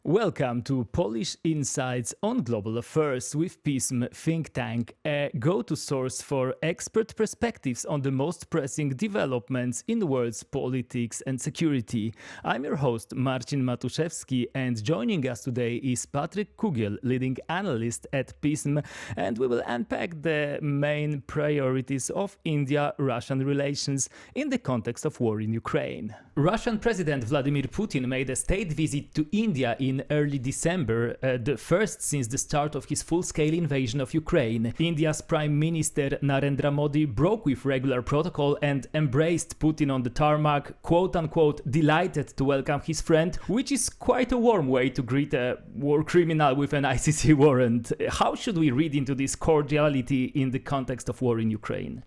Welcome to Polish Insights on Global Affairs with PISM Think Tank, a go-to source for expert perspectives on the most pressing developments in the world's politics and security. I'm your host, Marcin Matuszewski, and joining us today is Patryk Kugiel, leading analyst at PISM, and we will unpack the main priorities of India-Russian relations in the context of war in Ukraine. Russian President Vladimir Putin made a state visit to India in early December, the first since the start of his full-scale invasion of Ukraine. India's Prime Minister Narendra Modi broke with regular protocol and embraced Putin on the tarmac, quote-unquote, delighted to welcome his friend, which is quite a warm way to greet a war criminal with an ICC warrant. How should we read into this cordiality in the context of war in Ukraine?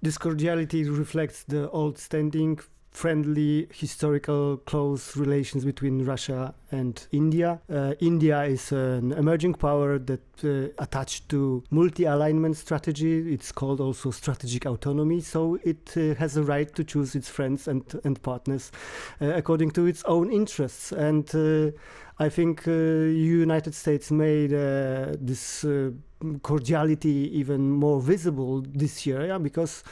This cordiality reflects the old-standing friendly, historical, close relations between Russia and India. India is an emerging power that attached to multi-alignment strategy. It's called also strategic autonomy. So it has a right to choose its friends and partners according to its own interests. And I think United States made this cordiality even more visible this year, because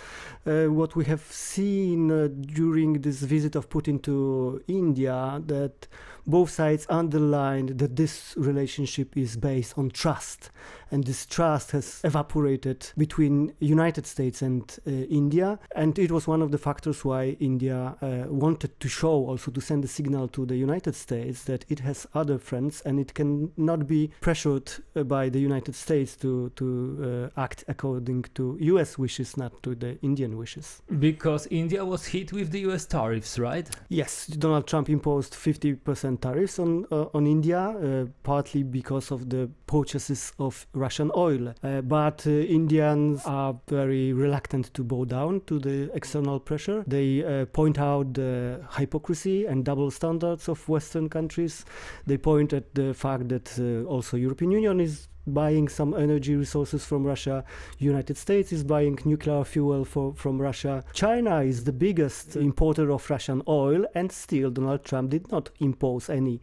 what we have seen during this visit of Putin to India, that both sides underlined that this relationship is based on trust, and this trust has evaporated between United States and India, and it was one of the factors why India wanted to show, also to send a signal to the United States that it has other friends and it cannot be pressured by the United States to act according to US wishes, not to the Indian wishes. Because India was hit with the US tariffs, right? Yes, Donald Trump imposed 50% tariffs on India, partly because of the purchases of Russian oil. But Indians are very reluctant to bow down to the external pressure. They point out the hypocrisy and double standards of Western countries. They point at the fact that also European Union is buying some energy resources from Russia. United States is buying nuclear fuel from Russia. China is the biggest importer of Russian oil, and still Donald Trump did not impose any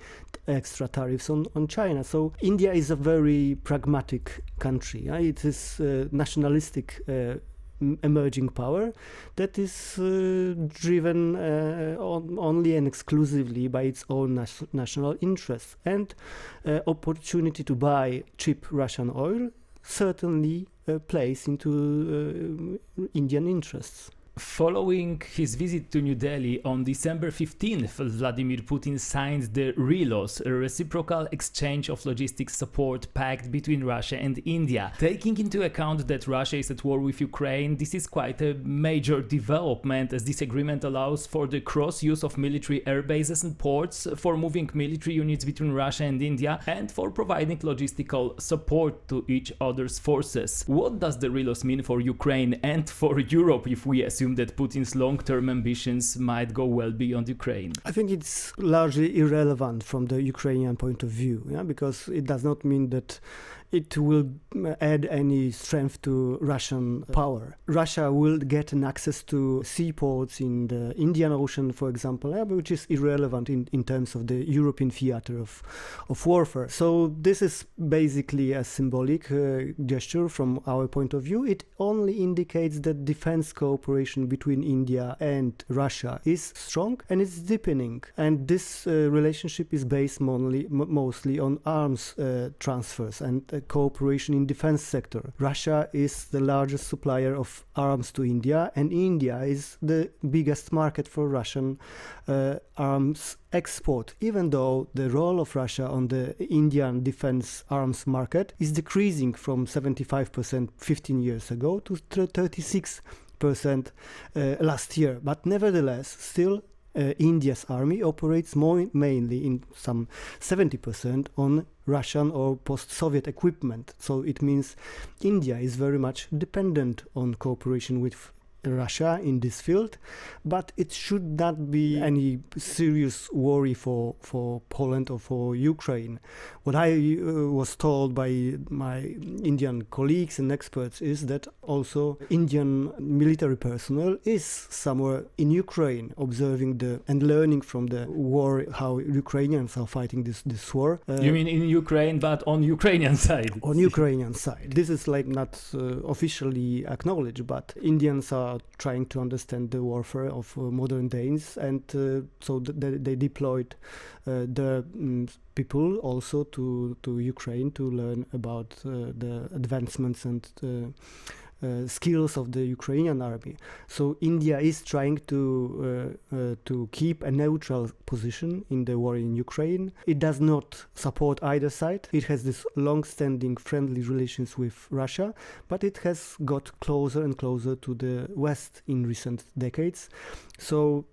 extra tariffs on China. So India is a very pragmatic country. It is nationalistic emerging power that is driven only and exclusively by its own national interests, and opportunity to buy cheap Russian oil certainly plays into Indian interests. Following his visit to New Delhi on December 15th, Vladimir Putin signed the RELOS, a reciprocal exchange of logistics support pact between Russia and India. Taking into account that Russia is at war with Ukraine, this is quite a major development, as this agreement allows for the cross-use of military air bases and ports, for moving military units between Russia and India, and for providing logistical support to each other's forces. What does the RELOS mean for Ukraine and for Europe, if we assume that Putin's long-term ambitions might go well beyond Ukraine? I think it's largely irrelevant from the Ukrainian point of view, because it does not mean that it will add any strength to Russian power. Russia will get an access to seaports in the Indian Ocean, for example, which is irrelevant in terms of the European theater of warfare. So this is basically a symbolic gesture from our point of view. It only indicates that defense cooperation between India and Russia is strong and it's deepening. And this relationship is based mostly on arms transfers and cooperation in defense sector. Russia is the largest supplier of arms to India, and India is the biggest market for Russian arms export, even though the role of Russia on the Indian defense arms market is decreasing from 75% 15 years ago to 36% last year. But nevertheless, still India's army operates mainly in some 70% on Russian or post-Soviet equipment. So it means India is very much dependent on cooperation with Russia in this field, but it should not be any serious worry for Poland or for Ukraine. What I was told by my Indian colleagues and experts is that also Indian military personnel is somewhere in Ukraine observing and learning from the war, how Ukrainians are fighting this war. You mean in Ukraine, but on Ukrainian side? On Ukrainian side. This is like not officially acknowledged, but Indians are trying to understand the warfare of modern days, and so they deployed the people also to Ukraine to learn about the advancements and skills of the Ukrainian army. So India is trying to keep a neutral position in the war in Ukraine. It does not support either side. It has this long-standing friendly relations with Russia, but it has got closer and closer to the West in recent decades. So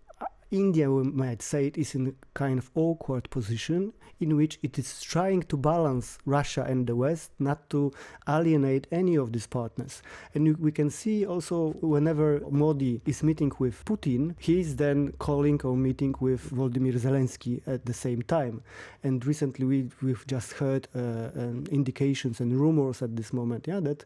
India, we might say, it is in a kind of awkward position in which it is trying to balance Russia and the West, not to alienate any of these partners. And we can see also whenever Modi is meeting with Putin, he is then calling or meeting with Volodymyr Zelensky at the same time. And recently we've just heard indications and rumors at this moment, that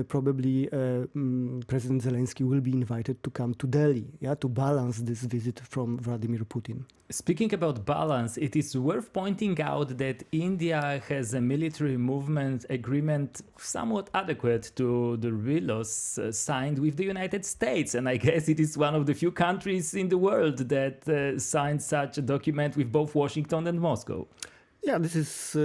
probably President Zelensky will be invited to come to Delhi, to balance this visit from Vladimir Putin. Speaking about balance, it is worth pointing out that India has a military movement agreement somewhat adequate to the relos signed with the United States. And I guess it is one of the few countries in the world that signed such a document with both Washington and Moscow. Yeah, this is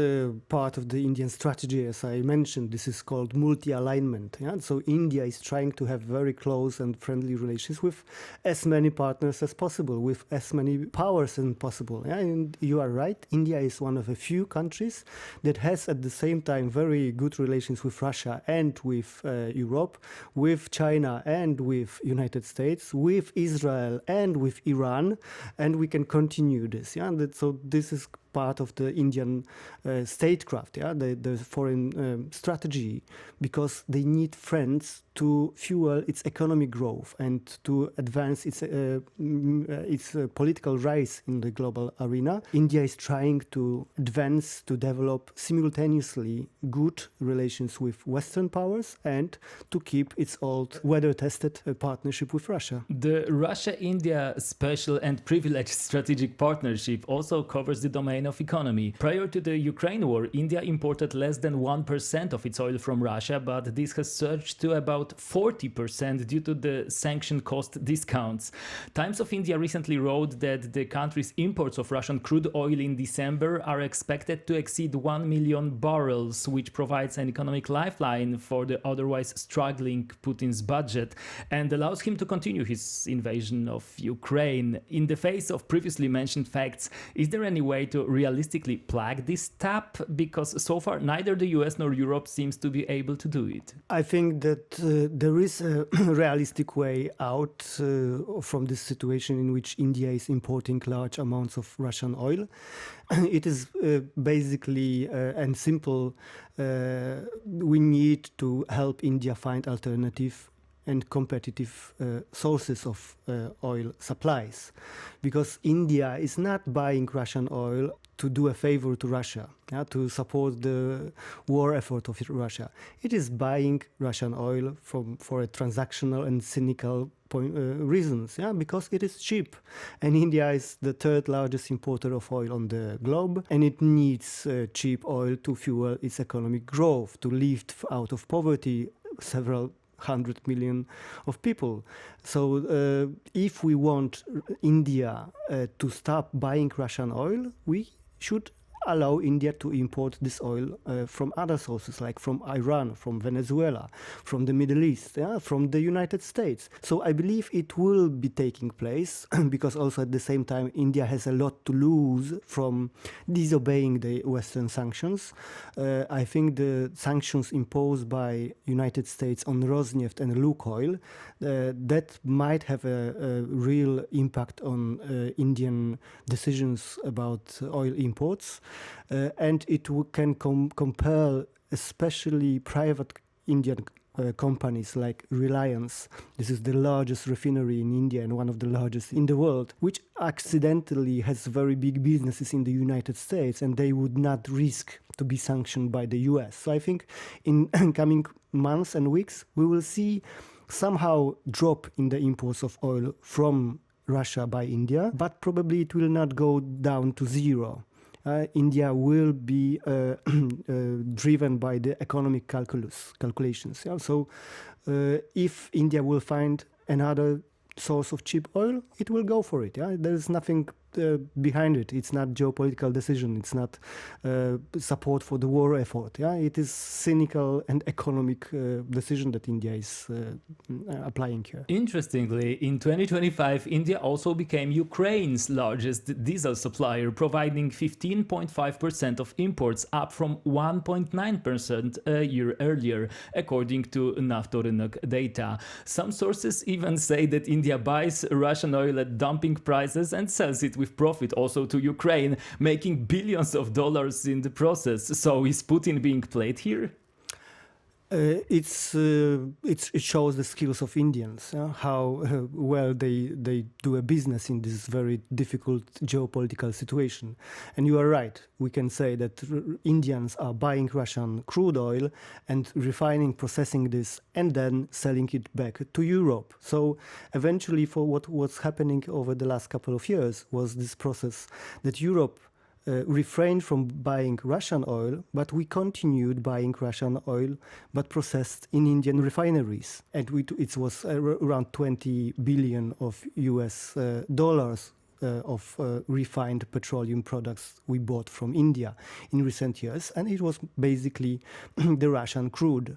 part of the Indian strategy, as I mentioned. This is called multi-alignment. So India is trying to have very close and friendly relations with as many partners as possible, with as many powers as possible. And you are right, India is one of a few countries that has at the same time very good relations with Russia and with Europe, with China and with United States, with Israel and with Iran, and we can continue this. So this is part of the Indian statecraft, the foreign strategy, because they need friends to fuel its economic growth and to advance its political rise in the global arena. India is trying to advance, to develop simultaneously good relations with Western powers and to keep its old weather-tested partnership with Russia. The Russia-India Special and Privileged Strategic Partnership also covers the domain of economy. Prior to the Ukraine war, India imported less than 1% of its oil from Russia, but this has surged to about 40% due to the sanction cost discounts. Times of India recently wrote that the country's imports of Russian crude oil in December are expected to exceed 1 million barrels, which provides an economic lifeline for the otherwise struggling Putin's budget and allows him to continue his invasion of Ukraine. In the face of previously mentioned facts, is there any way to realistically plug this tap? Because so far neither the US nor Europe seems to be able to do it. I think that there is a realistic way out from this situation in which India is importing large amounts of Russian oil. It is basically and simple. We need to help India find alternative and competitive sources of oil supplies, because India is not buying Russian oil to do a favor to Russia, to support the war effort of Russia. It is buying Russian oil for a transactional and cynical reasons, because it is cheap. And India is the third largest importer of oil on the globe, and it needs cheap oil to fuel its economic growth, to lift out of poverty several 100 million of people. So if we want India to stop buying Russian oil, we should allow India to import this oil from other sources, like from Iran, from Venezuela, from the Middle East, from the United States. So I believe it will be taking place because also at the same time India has a lot to lose from disobeying the Western sanctions. I think the sanctions imposed by United States on Rosneft and Lukoil that might have a real impact on Indian decisions about oil imports. And it can compel especially private Indian companies like Reliance. This is the largest refinery in India and one of the largest in the world, which accidentally has very big businesses in the United States, and they would not risk to be sanctioned by the US. So I think in coming months and weeks, we will see somehow drop in the imports of oil from Russia by India, but probably it will not go down to zero. India will be driven by the economic calculations. Yeah? So if India will find another source of cheap oil, it will go for it. Yeah? There is nothing behind it. It's not geopolitical decision. It's not support for the war effort. Yeah, it is cynical and economic decision that India is applying here. Interestingly, in 2025, India also became Ukraine's largest diesel supplier, providing 15.5% of imports, up from 1.9% a year earlier, according to Naftorynek data. Some sources even say that India buys Russian oil at dumping prices and sells it with profit also to Ukraine, making billions of dollars in the process. So is Putin being played here? It shows the skills of Indians, how well they do a business in this very difficult geopolitical situation. And you are right, we can say that Indians are buying Russian crude oil and refining, processing this, and then selling it back to Europe. So eventually, for what was happening over the last couple of years was this process that Europe refrained from buying Russian oil, but we continued buying Russian oil, but processed in Indian refineries. And it was around 20 billion of US dollars of refined petroleum products we bought from India in recent years, and it was basically the Russian crude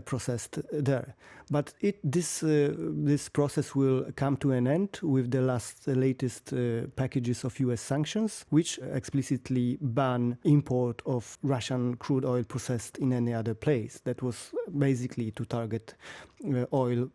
processed there. But this process will come to an end with the latest packages of US sanctions, which explicitly ban import of Russian crude oil processed in any other place. That was basically to target oil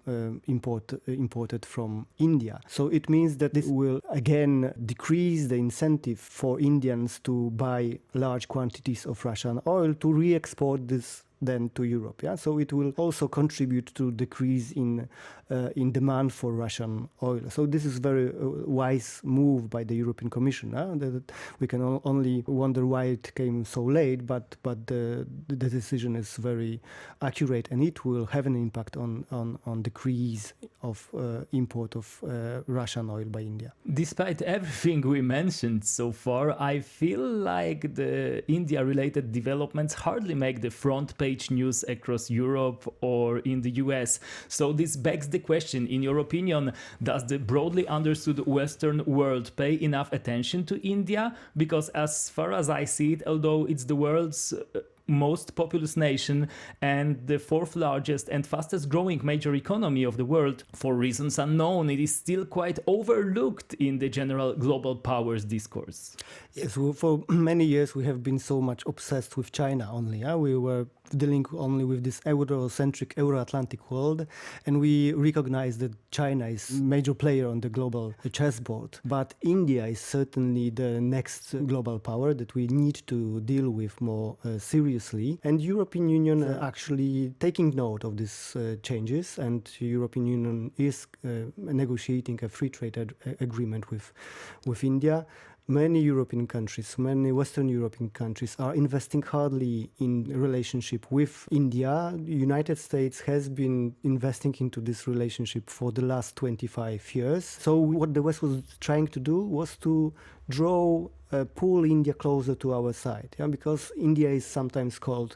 imported from India. So it means that this will again decrease the incentive for Indians to buy large quantities of Russian oil to re-export this then to Europe. Yeah, so it will also contribute to decrease in demand for Russian oil. So this is very wise move by the European Commission. That we can only wonder why it came so late, but the decision is very accurate, and it will have an impact on decrease of import of Russian oil by India. Despite everything we mentioned so far, I feel like the India-related developments hardly make the front page news across Europe or in the US. So this begs the question, in your opinion, does the broadly understood Western world pay enough attention to India? Because as far as I see it, although it's the world's most populous nation and the fourth largest and fastest growing major economy of the world, for reasons unknown, it is still quite overlooked in the general global powers discourse. Yes, for many years we have been so much obsessed with China only. We were dealing only with this Euro-centric, Euro-Atlantic world, and we recognize that China is a major player on the global chessboard. But India is certainly the next global power that we need to deal with more seriously. And European Union actually taking note of these changes, and European Union is negotiating a free trade agreement with India. Many European countries, many Western European countries are investing hardly in relationship with India. The United States has been investing into this relationship for the last 25 years. So what the West was trying to do was to pull India closer to our side, because India is sometimes called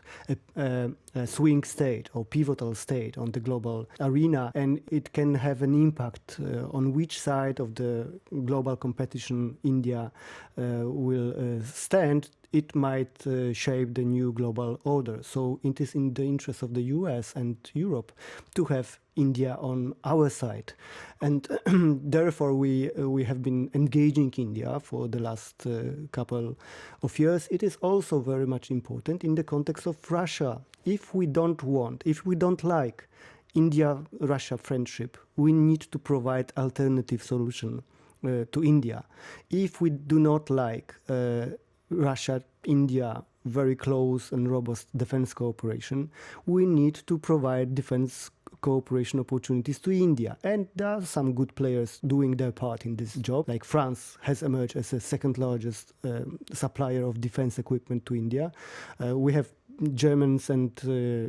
a swing state or pivotal state on the global arena, and it can have an impact on which side of the global competition India will stand. It might shape the new global order. So it is in the interest of the US and Europe to have India on our side. And therefore we have been engaging India for the last couple of years. It is also very much important in the context of Russia. If we don't like India-Russia friendship, we need to provide alternative solution to India. If we do not like Russia-India very close and robust defense cooperation, we need to provide defense cooperation opportunities to India. And there are some good players doing their part in this job. Like France has emerged as the second largest supplier of defense equipment to India. We have Germans and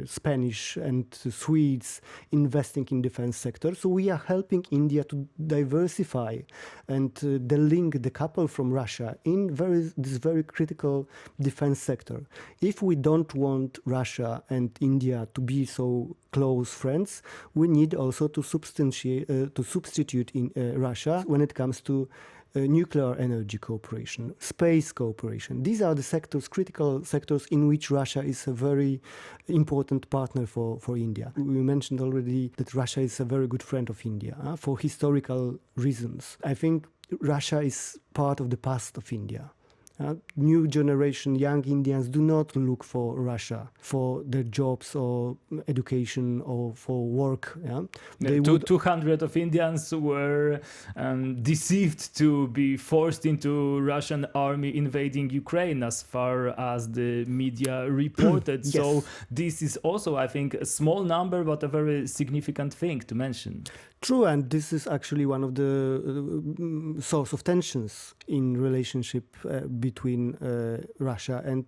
Spanish and Swedes investing in defense sector. So we are helping India to diversify and decouple from Russia in this very critical defense sector. If we don't want Russia and India to be so close friends, we need also to substitute in Russia when it comes to nuclear energy cooperation, space cooperation. These are the sectors, critical sectors in which Russia is a very important partner for India. We mentioned already that Russia is a very good friend of India for historical reasons. I think Russia is part of the past of India. New generation, young Indians do not look for Russia for their jobs or education or for work. 200 of Indians were deceived to be forced into Russian army invading Ukraine, as far as the media reported. Yes. So this is also, I think, a small number, but a very significant thing to mention. True, and this is actually one of the source of tensions in relationship between Russia and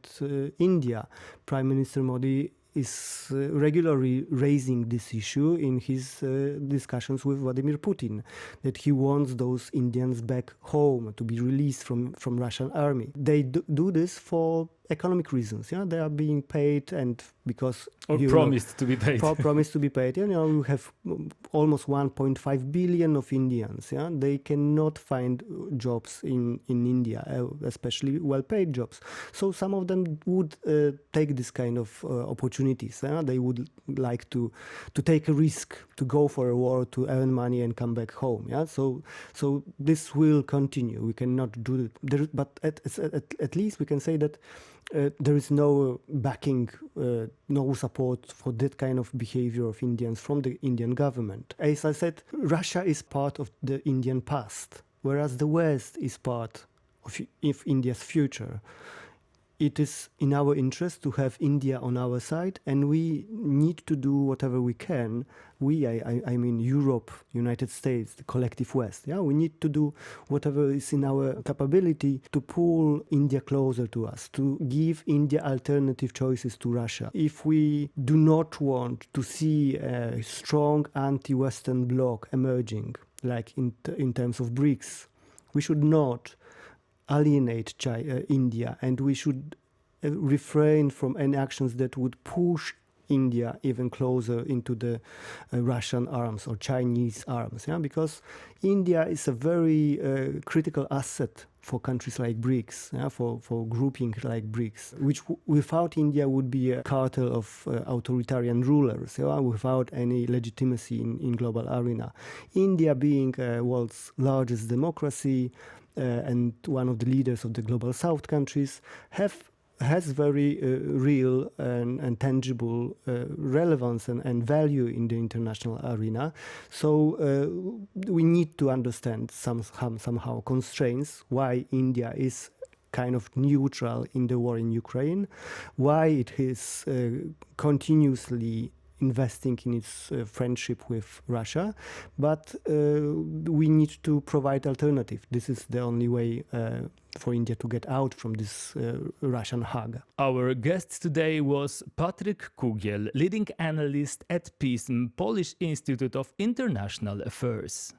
India. Prime Minister Modi is regularly raising this issue in his discussions with Vladimir Putin, that he wants those Indians back home to be released from Russian army. They do this for economic reasons. They are being paid, and because promised to be paid. Promised to be paid. We have almost 1.5 billion of Indians. They cannot find jobs in India, especially well-paid jobs. So some of them would take this kind of opportunities. They would like to take a risk, to go for a war, to earn money and come back home. So this will continue. We cannot do it, but at least we can say that there is no backing, no support for that kind of behavior of Indians from the Indian government. As I said, Russia is part of the Indian past, whereas the West is part of India's future. It is in our interest to have India on our side, and we need to do whatever we can. I mean Europe, United States, the collective West. We need to do whatever is in our capability to pull India closer to us, to give India alternative choices to Russia. If we do not want to see a strong anti-Western bloc emerging, like in terms of BRICS, we should not alienate India, and we should refrain from any actions that would push India even closer into the Russian arms or Chinese arms, because India is a very critical asset for countries like BRICS, for grouping like BRICS, which without India would be a cartel of authoritarian rulers, without any legitimacy in global arena. India being world's largest democracy, and one of the leaders of the global South countries, has very real and tangible relevance and value in the international arena. So we need to understand somehow constraints why India is kind of neutral in the war in Ukraine, why it is continuously investing in its friendship with Russia, but we need to provide alternative. This is the only way for India to get out from this Russian hug. Our guest today was Patryk Kugiel, leading analyst at PISM, Polish Institute of International Affairs.